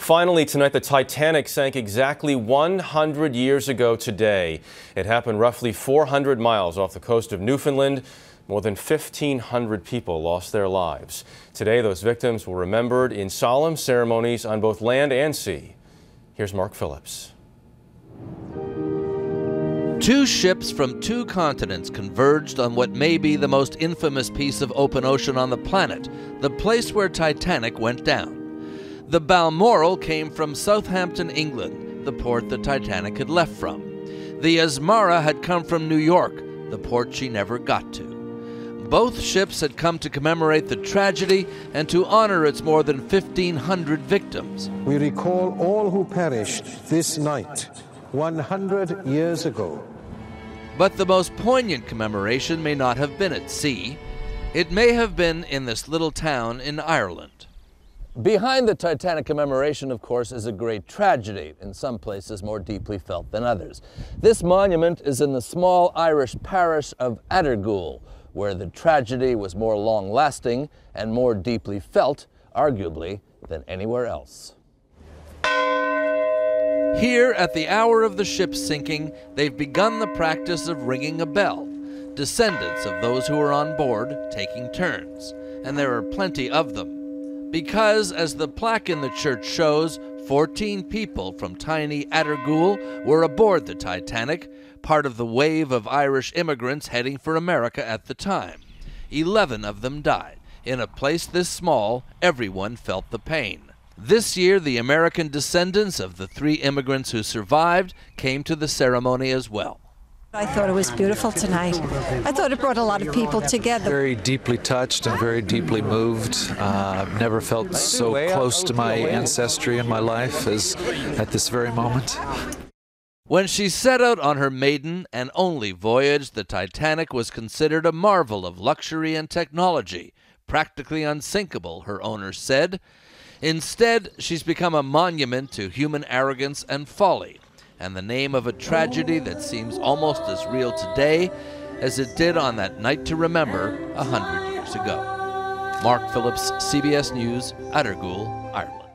Finally, tonight, the Titanic sank exactly 100 years ago today. It happened roughly 400 miles off the coast of Newfoundland. More than 1,500 people lost their lives. Today, those victims were remembered in solemn ceremonies on both land and sea. Here's Mark Phillips. Two ships from two continents converged on what may be the most infamous piece of open ocean on the planet, the place where Titanic went down. The Balmoral came from Southampton, England, the port the Titanic had left from. The Asmara had come from New York, the port she never got to. Both ships had come to commemorate the tragedy and to honor its more than 1,500 victims. We recall all who perished this night, 100 years ago. But the most poignant commemoration may not have been at sea. It may have been in this little town in Ireland. Behind the Titanic commemoration, of course, is a great tragedy, in some places more deeply felt than others. This monument is in the small Irish parish of Attergool, where the tragedy was more long-lasting and more deeply felt, arguably, than anywhere else. Here, at the hour of the ship sinking, they've begun the practice of ringing a bell, descendants of those who were on board taking turns, and there are plenty of them. Because, as the plaque in the church shows, 14 people from tiny Attergool were aboard the Titanic, part of the wave of Irish immigrants heading for America at the time. 11 of them died. In a place this small, everyone felt the pain. This year, the American descendants of the 3 immigrants who survived came to the ceremony as well. I thought it was beautiful tonight. I thought it brought a lot of people together. Very deeply touched and very deeply moved. I've never felt so close to my ancestry in my life as at this very moment. When she set out on her maiden and only voyage, the Titanic was considered a marvel of luxury and technology, practically unsinkable, her owners said. Instead, she's become a monument to human arrogance and folly, and the name of a tragedy that seems almost as real today as it did on that night to remember 100 years ago. Mark Phillips, CBS News, Attergool, Ireland.